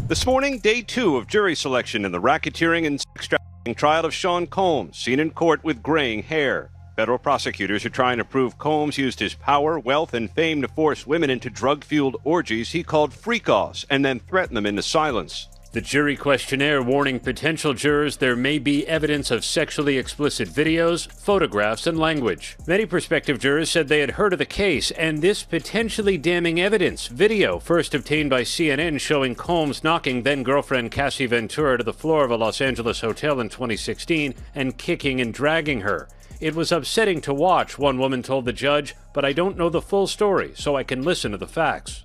This morning, day 2 of jury selection in the racketeering and sex trafficking trial of Sean Combs, seen in court with graying hair. Federal prosecutors are trying to prove Combs used his power, wealth, and fame to force women into drug-fueled orgies he called freak-offs and then threaten them into silence. The jury questionnaire warning potential jurors there may be evidence of sexually explicit videos, photographs, and language. Many prospective jurors said they had heard of the case, and this potentially damning evidence, video first obtained by CNN showing Combs knocking then-girlfriend Cassie Ventura to the floor of a Los Angeles hotel in 2016 and kicking and dragging her. It was upsetting to watch, one woman told the judge, but I don't know the full story, so I can listen to the facts.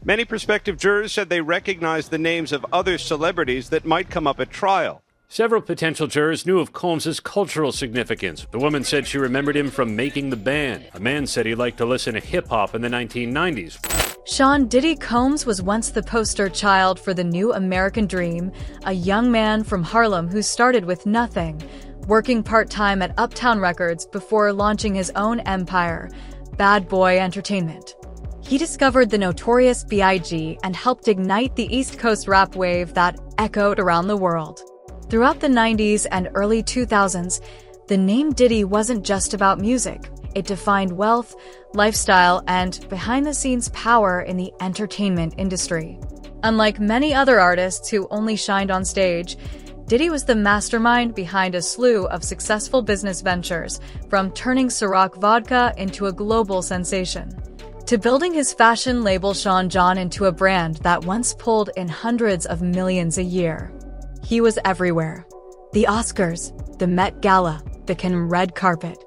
Many prospective jurors said they recognized the names of other celebrities that might come up at trial. Several potential jurors knew of Combs' cultural significance. The woman said she remembered him from Making the Band. A man said he liked to listen to hip-hop in the 1990s. Sean Diddy Combs was once the poster child for the new American dream, a young man from Harlem who started with nothing, working part-time at Uptown Records before launching his own empire, Bad Boy Entertainment. He discovered the notorious B.I.G. and helped ignite the East Coast rap wave that echoed around the world. Throughout the 90s and early 2000s, the name Diddy wasn't just about music. It defined wealth, lifestyle, and behind-the-scenes power in the entertainment industry. Unlike many other artists who only shined on stage, Diddy was the mastermind behind a slew of successful business ventures, from turning Ciroc vodka into a global sensation, to building his fashion label Sean John into a brand that once pulled in hundreds of millions a year. He was everywhere. The Oscars, the Met Gala, the Cannes red carpet.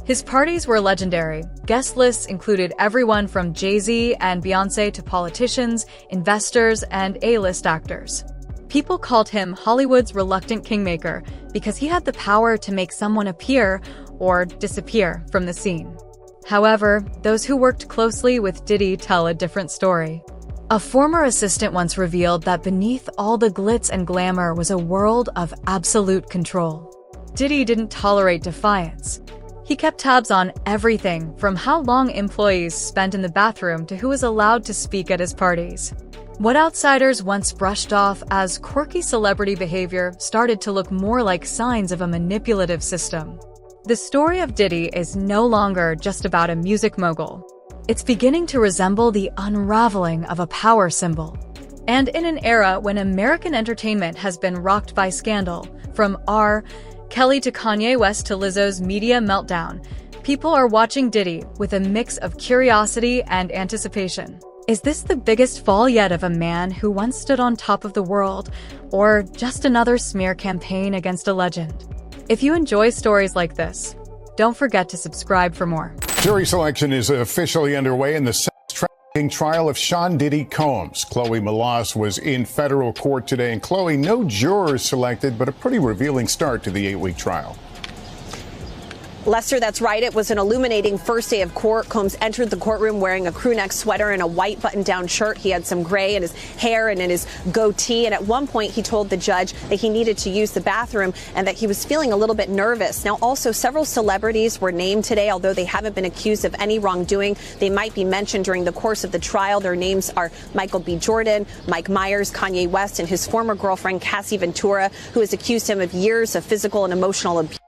His parties were legendary. Guest lists included everyone from Jay-Z and Beyoncé to politicians, investors, and A-list actors. People called him Hollywood's reluctant kingmaker because he had the power to make someone appear or disappear from the scene. However, those who worked closely with Diddy tell a different story. A former assistant once revealed that beneath all the glitz and glamour was a world of absolute control. Diddy didn't tolerate defiance. He kept tabs on everything from how long employees spent in the bathroom to who was allowed to speak at his parties. What outsiders once brushed off as quirky celebrity behavior started to look more like signs of a manipulative system. The story of Diddy is no longer just about a music mogul. It's beginning to resemble the unraveling of a power symbol. And in an era when American entertainment has been rocked by scandal, from R. Kelly to Kanye West to Lizzo's media meltdown, people are watching Diddy with a mix of curiosity and anticipation. Is this the biggest fall yet of a man who once stood on top of the world, or just another smear campaign against a legend? If you enjoy stories like this, don't forget to subscribe for more. Jury selection is officially underway in the sex trafficking trial of Sean Diddy Combs. Chloe Malas was in federal court today. And Chloe, no jurors selected, but a pretty revealing start to the 8-week trial. Lester, that's right. It was an illuminating first day of court. Combs entered the courtroom wearing a crew neck sweater and a white button-down shirt. He had some gray in his hair and in his goatee. And at one point, he told the judge that he needed to use the bathroom and that he was feeling a little bit nervous. Now, also, several celebrities were named today, although they haven't been accused of any wrongdoing. They might be mentioned during the course of the trial. Their names are Michael B. Jordan, Mike Myers, Kanye West, and his former girlfriend, Cassie Ventura, who has accused him of years of physical and emotional abuse.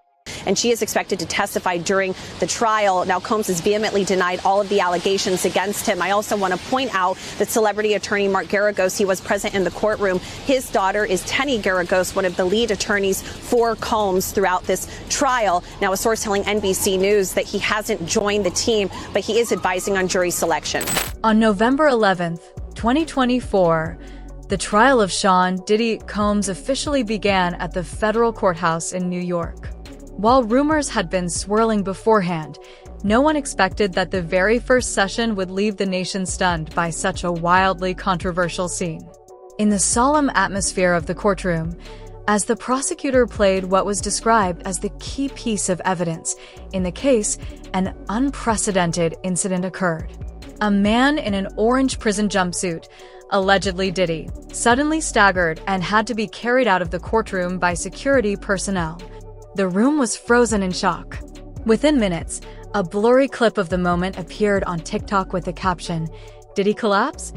And she is expected to testify during the trial. Now, Combs has vehemently denied all of the allegations against him. I also want to point out that celebrity attorney Mark Garagos, he was present in the courtroom. His daughter is Tenny Garagos, one of the lead attorneys for Combs throughout this trial. Now, a source telling NBC News that he hasn't joined the team, but he is advising on jury selection. On November 11th, 2024, the trial of Sean Diddy Combs officially began at the federal courthouse in New York. While rumors had been swirling beforehand, no one expected that the very first session would leave the nation stunned by such a wildly controversial scene. In the solemn atmosphere of the courtroom, as the prosecutor played what was described as the key piece of evidence in the case, an unprecedented incident occurred. A man in an orange prison jumpsuit, allegedly Diddy, suddenly staggered and had to be carried out of the courtroom by security personnel. The room was frozen in shock. Within minutes, a blurry clip of the moment appeared on TikTok with the caption, "Did he collapse?"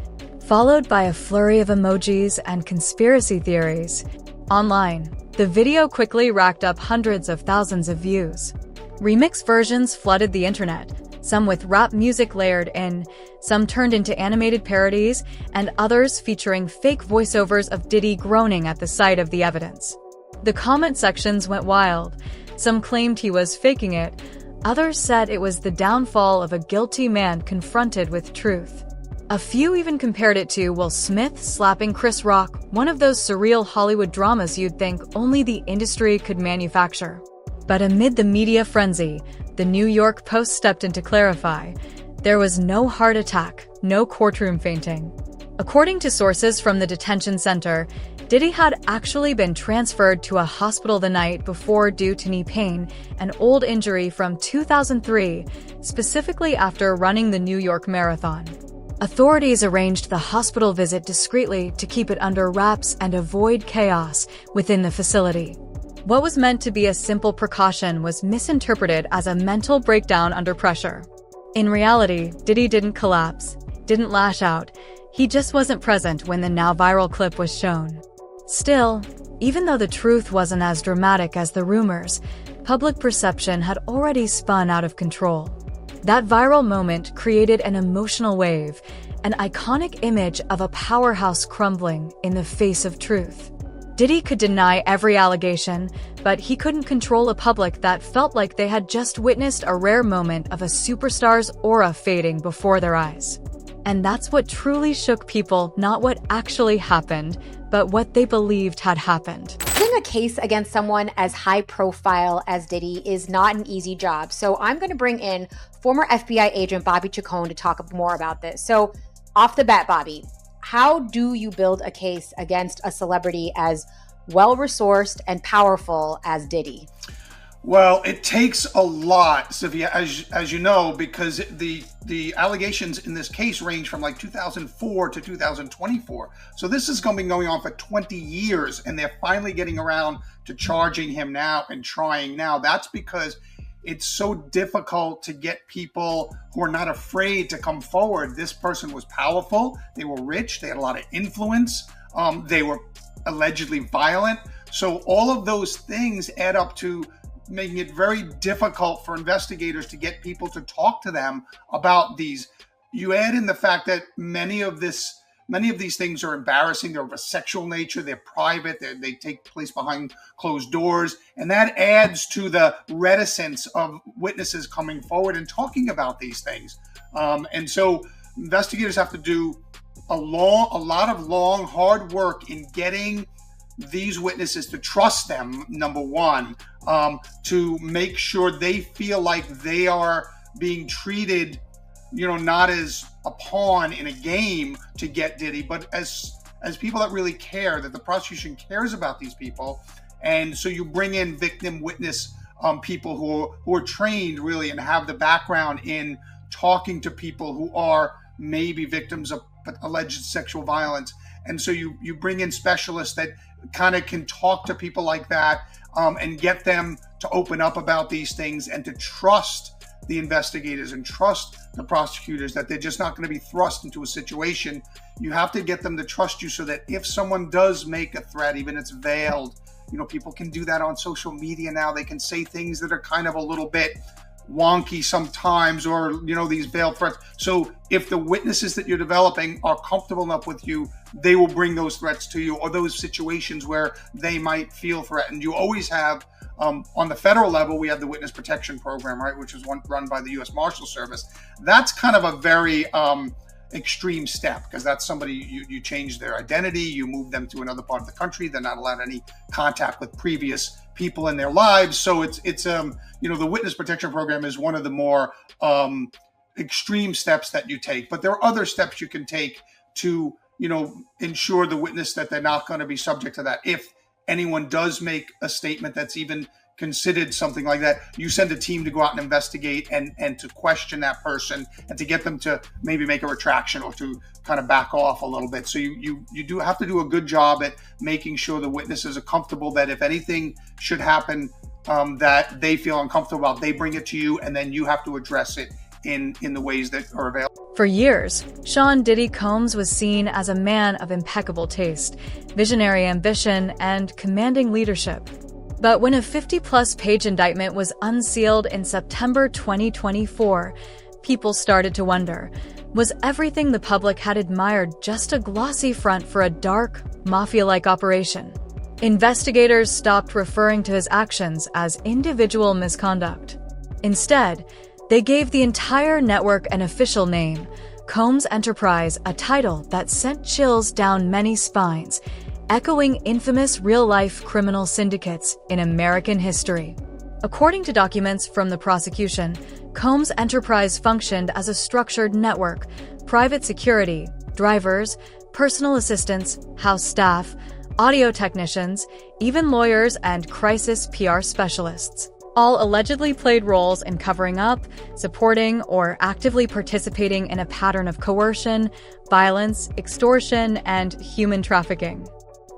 followed by a flurry of emojis and conspiracy theories. Online, the video quickly racked up hundreds of thousands of views. Remix versions flooded the internet, some with rap music layered in, some turned into animated parodies, and others featuring fake voiceovers of Diddy groaning at the sight of the evidence. The comment sections went wild. Some claimed he was faking it. Others said it was the downfall of a guilty man confronted with truth. A few even compared it to Will Smith slapping Chris Rock, one of those surreal Hollywood dramas you'd think only the industry could manufacture. But amid the media frenzy, the New York Post stepped in to clarify. There was no heart attack, no courtroom fainting. According to sources from the detention center, Diddy had actually been transferred to a hospital the night before due to knee pain, an old injury from 2003, specifically after running the New York Marathon. Authorities arranged the hospital visit discreetly to keep it under wraps and avoid chaos within the facility. What was meant to be a simple precaution was misinterpreted as a mental breakdown under pressure. In reality, Diddy didn't collapse, didn't lash out. He just wasn't present when the now viral clip was shown. Still, even though the truth wasn't as dramatic as the rumors, public perception had already spun out of control. That viral moment created an emotional wave, an iconic image of a powerhouse crumbling in the face of truth. Diddy could deny every allegation, but he couldn't control a public that felt like they had just witnessed a rare moment of a superstar's aura fading before their eyes. And that's what truly shook people, not what actually happened, but what they believed had happened. Putting a case against someone as high profile as Diddy is not an easy job. So I'm going to bring in former FBI agent Bobby Chacon to talk more about this. So off the bat, Bobby, how do you build a case against a celebrity as well-resourced and powerful as Diddy? Well, it takes a lot, Sylvia, as you know, because the allegations in this case range from like 2004 to 2024. So this is going to be going on for 20 years, and they're finally getting around to charging him now and trying now. That's because it's so difficult to get people who are not afraid to come forward. This person was powerful. They were rich. They had a lot of influence. They were allegedly violent. So all of those things add up to making it very difficult for investigators to get people to talk to them about these. You add in the fact that many of these things are embarrassing. They're of a sexual nature. They're private. They take place behind closed doors. And that adds to the reticence of witnesses coming forward and talking about these things. And so investigators have to do a lot of long, hard work in getting these witnesses to trust them, number one, to make sure they feel like they are being treated, not as a pawn in a game to get Diddy, but as people that really care, that the prosecution cares about these people. And so you bring in victim witness people who are trained really and have the background in talking to people who are maybe victims of alleged sexual violence. And so you bring in specialists that kind of can talk to people like that and get them to open up about these things and to trust the investigators and trust the prosecutors, that they're just not going to be thrust into a situation. You have to get them to trust you so that if someone does make a threat, even if it's veiled, people can do that on social media now. They can say things that are kind of a little bit wonky sometimes, or these veiled threats. So if the witnesses that you're developing are comfortable enough with you, they will bring those threats to you, or those situations where they might feel threatened. You always have on the federal level, we have the witness protection program, right, which is run by the U.S. Marshal Service. That's kind of a very extreme step, because that's somebody you change their identity, you move them to another part of the country. They're not allowed any contact with previous people in their lives. So it's the witness protection program is one of the more extreme steps that you take. But there are other steps you can take to ensure the witness that they're not going to be subject to that. If anyone does make a statement that's even considered something like that, you send a team to go out and investigate and to question that person and to get them to maybe make a retraction or to kind of back off a little bit. So you do have to do a good job at making sure the witnesses are comfortable that if anything should happen that they feel uncomfortable about, they bring it to you, and then you have to address it in the ways that are available. For years, Sean Diddy Combs was seen as a man of impeccable taste, visionary ambition, and commanding leadership. But when a 50-plus page indictment was unsealed in September 2024, people started to wonder, was everything the public had admired just a glossy front for a dark, mafia-like operation? Investigators stopped referring to his actions as individual misconduct. Instead, they gave the entire network an official name, Combs Enterprise, a title that sent chills down many spines, echoing infamous real-life criminal syndicates in American history. According to documents from the prosecution, Combs Enterprise functioned as a structured network, private security, drivers, personal assistants, house staff, audio technicians, even lawyers and crisis PR specialists. All allegedly played roles in covering up, supporting, or actively participating in a pattern of coercion, violence, extortion, and human trafficking.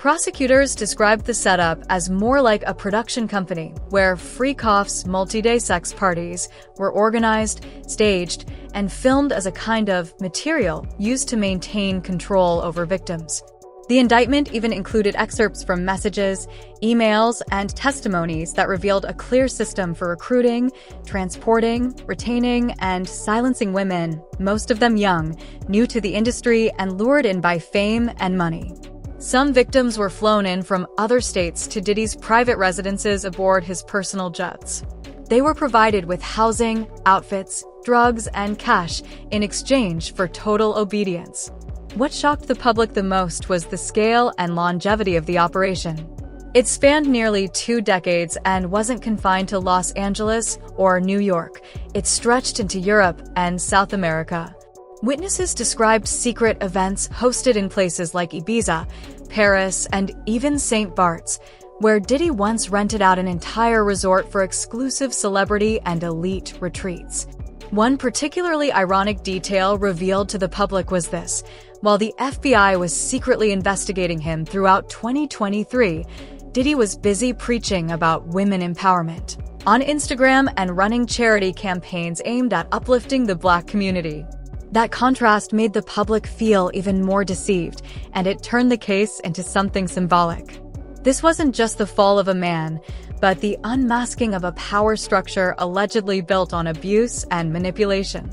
Prosecutors described the setup as more like a production company where FreakOFF's multi-day sex parties were organized, staged, and filmed as a kind of material used to maintain control over victims. The indictment even included excerpts from messages, emails, and testimonies that revealed a clear system for recruiting, transporting, retaining, and silencing women, most of them young, new to the industry and lured in by fame and money. Some victims were flown in from other states to Diddy's private residences aboard his personal jets. They were provided with housing, outfits, drugs, and cash in exchange for total obedience. What shocked the public the most was the scale and longevity of the operation. It spanned nearly 2 decades and wasn't confined to Los Angeles or New York. It stretched into Europe and South America. Witnesses described secret events hosted in places like Ibiza, Paris, and even St. Bart's, where Diddy once rented out an entire resort for exclusive celebrity and elite retreats. One particularly ironic detail revealed to the public was this. While the FBI was secretly investigating him throughout 2023, Diddy was busy preaching about women empowerment on Instagram and running charity campaigns aimed at uplifting the Black community. That contrast made the public feel even more deceived, and it turned the case into something symbolic. This wasn't just the fall of a man, but the unmasking of a power structure allegedly built on abuse and manipulation.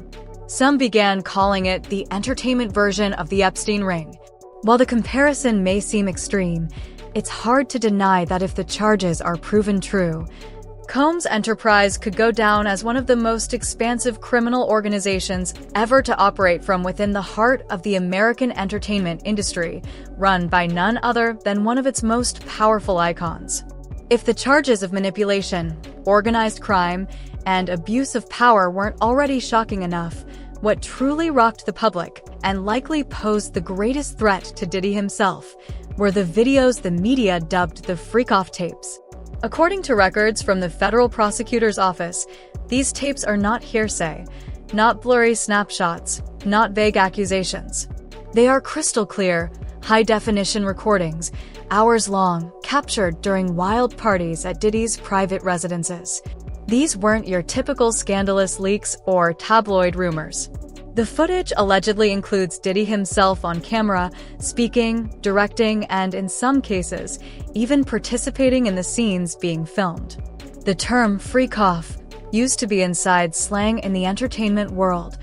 Some began calling it the entertainment version of the Epstein ring. While the comparison may seem extreme, it's hard to deny that if the charges are proven true, Combs Enterprise could go down as one of the most expansive criminal organizations ever to operate from within the heart of the American entertainment industry, run by none other than one of its most powerful icons. If the charges of manipulation, organized crime, and abuse of power weren't already shocking enough, what truly rocked the public and likely posed the greatest threat to Diddy himself were the videos the media dubbed the FreakOFF tapes. According to records from the federal prosecutor's office, these tapes are not hearsay, not blurry snapshots, not vague accusations. They are crystal clear, high-definition recordings, hours long, captured during wild parties at Diddy's private residences. These weren't your typical scandalous leaks or tabloid rumors. The footage allegedly includes Diddy himself on camera, speaking, directing, and in some cases, even participating in the scenes being filmed. The term FreakOFF used to be inside slang in the entertainment world,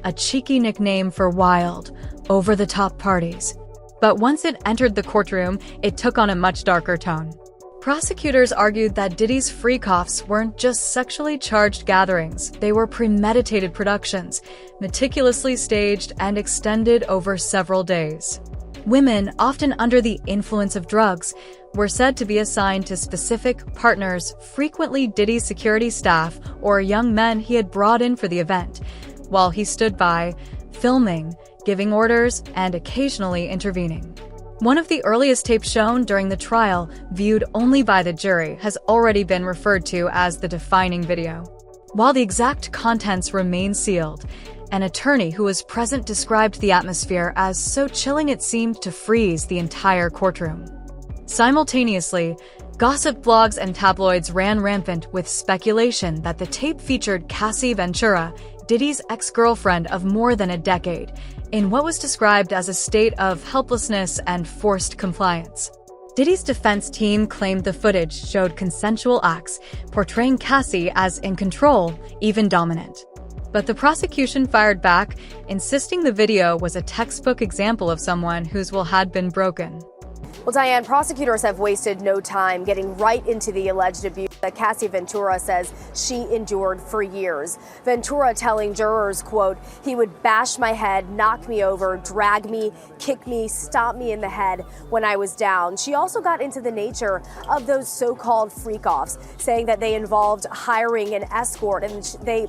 a cheeky nickname for wild, over-the-top parties. But once it entered the courtroom, it took on a much darker tone. Prosecutors argued that Diddy's FreakOFFs weren't just sexually charged gatherings, they were premeditated productions, meticulously staged and extended over several days. Women, often under the influence of drugs, were said to be assigned to specific partners, frequently Diddy's security staff or young men he had brought in for the event, while he stood by, filming, giving orders, and occasionally intervening. One of the earliest tapes shown during the trial, viewed only by the jury, has already been referred to as the defining video. While the exact contents remain sealed, an attorney who was present described the atmosphere as so chilling it seemed to freeze the entire courtroom. Simultaneously, gossip blogs and tabloids ran rampant with speculation that the tape featured Cassie Ventura, Diddy's ex-girlfriend of more than a decade, in what was described as a state of helplessness and forced compliance. Diddy's defense team claimed the footage showed consensual acts, portraying Cassie as in control, even dominant. But the prosecution fired back, insisting the video was a textbook example of someone whose will had been broken. Well, Diane, prosecutors have wasted no time getting right into the alleged abuse that Cassie Ventura says she endured for years. Ventura telling jurors, quote, "He would bash my head, knock me over, drag me, kick me, stomp me in the head when I was down." She also got into the nature of those so-called freak-offs, saying that they involved hiring an escort and they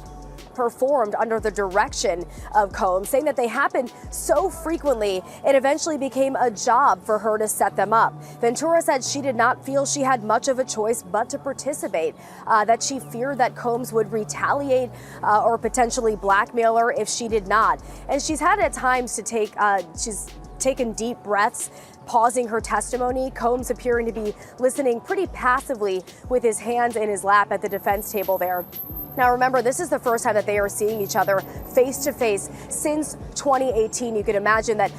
performed under the direction of Combs, saying that they happened so frequently it eventually became a job for her to set them up. Ventura said she did not feel she had much of a choice but to participate, that she feared that Combs would retaliate or potentially blackmail her if she did not. And she's had at times to she's taken deep breaths, pausing her testimony, Combs appearing to be listening pretty passively with his hands in his lap at the defense table there. Now, remember, this is the first time that they are seeing each other face to face since 2018. You can imagine that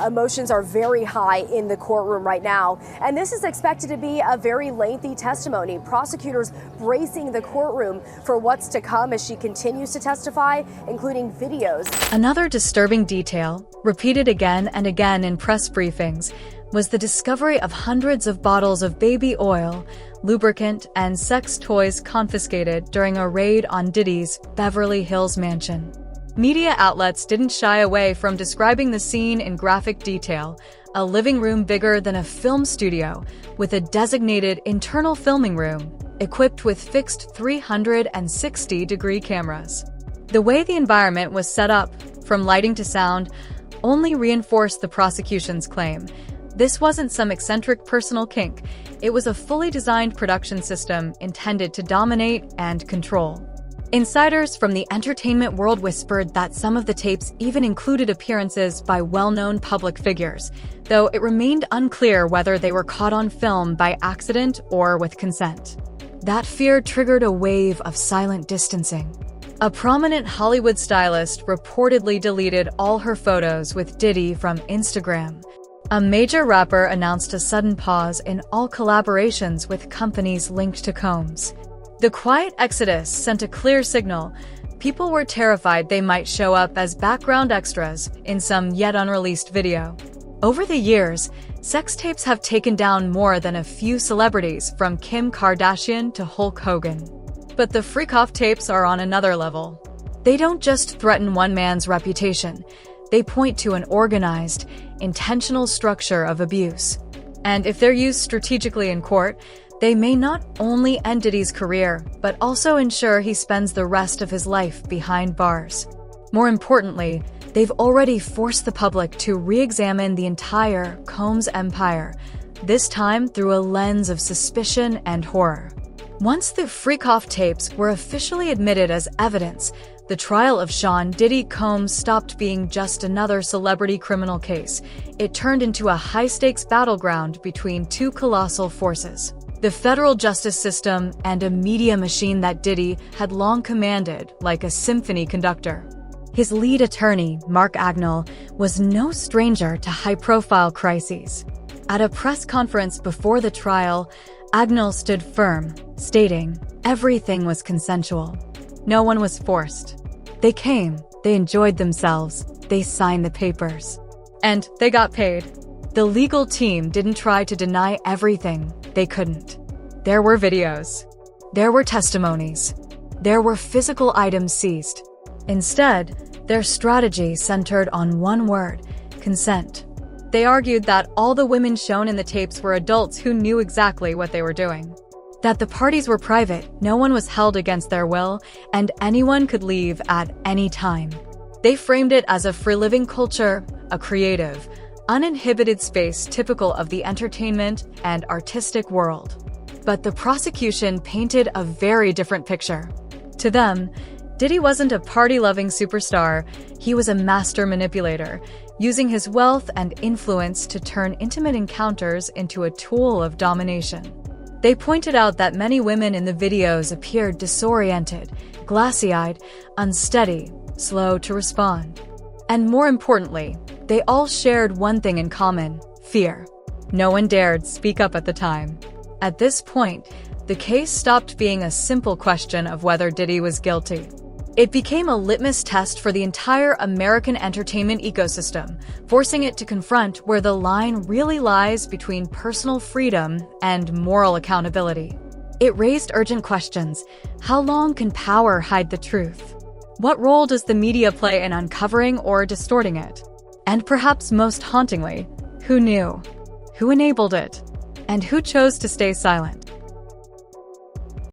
emotions are very high in the courtroom right now. And this is expected to be a very lengthy testimony. Prosecutors bracing the courtroom for what's to come as she continues to testify, including videos. Another disturbing detail, repeated again and again in press briefings, was the discovery of hundreds of bottles of baby oil, lubricant, and sex toys confiscated during a raid on Diddy's Beverly Hills mansion. Media outlets didn't shy away from describing the scene in graphic detail: a living room bigger than a film studio, with a designated internal filming room, equipped with fixed 360-degree cameras. The way the environment was set up, from lighting to sound, only reinforced the prosecution's claim. This wasn't some eccentric personal kink. It was a fully designed production system intended to dominate and control. Insiders from the entertainment world whispered that some of the tapes even included appearances by well-known public figures, though it remained unclear whether they were caught on film by accident or with consent. That fear triggered a wave of silent distancing. A prominent Hollywood stylist reportedly deleted all her photos with Diddy from Instagram. A major rapper announced a sudden pause in all collaborations with companies linked to Combs. The quiet exodus sent a clear signal. People were terrified they might show up as background extras in some yet unreleased video. Over the years, sex tapes have taken down more than a few celebrities, from Kim Kardashian to Hulk Hogan. But the FreakOFF tapes are on another level. They don't just threaten one man's reputation. They point to an organized, intentional structure of abuse. And if they're used strategically in court, they may not only end Diddy's career, but also ensure he spends the rest of his life behind bars. More importantly, they've already forced the public to re-examine the entire Combs empire, this time through a lens of suspicion and horror. Once the FreakOFF tapes were officially admitted as evidence, the trial of Sean Diddy Combs stopped being just another celebrity criminal case. It turned into a high-stakes battleground between two colossal forces: the federal justice system and a media machine that Diddy had long commanded like a symphony conductor. His lead attorney, Mark Agnall, was no stranger to high-profile crises. At a press conference before the trial, Agnall stood firm, stating, "Everything was consensual. No one was forced. They came, they enjoyed themselves, they signed the papers. And they got paid." The legal team didn't try to deny everything. They couldn't. There were videos. There were testimonies. There were physical items seized. Instead, their strategy centered on one word: consent. They argued that all the women shown in the tapes were adults who knew exactly what they were doing. That the parties were private, no one was held against their will, and anyone could leave at any time. They framed it as a free-living culture, a creative, uninhibited space typical of the entertainment and artistic world. But the prosecution painted a very different picture. To them, Diddy wasn't a party-loving superstar. He was a master manipulator, using his wealth and influence to turn intimate encounters into a tool of domination. They pointed out that many women in the videos appeared disoriented, glassy-eyed, unsteady, slow to respond. And more importantly, they all shared one thing in common: fear. No one dared speak up at the time. At this point, the case stopped being a simple question of whether Diddy was guilty. It became a litmus test for the entire American entertainment ecosystem, forcing it to confront where the line really lies between personal freedom and moral accountability. It raised urgent questions. How long can power hide the truth? What role does the media play in uncovering or distorting it? And perhaps most hauntingly, who knew? Who enabled it? And who chose to stay silent?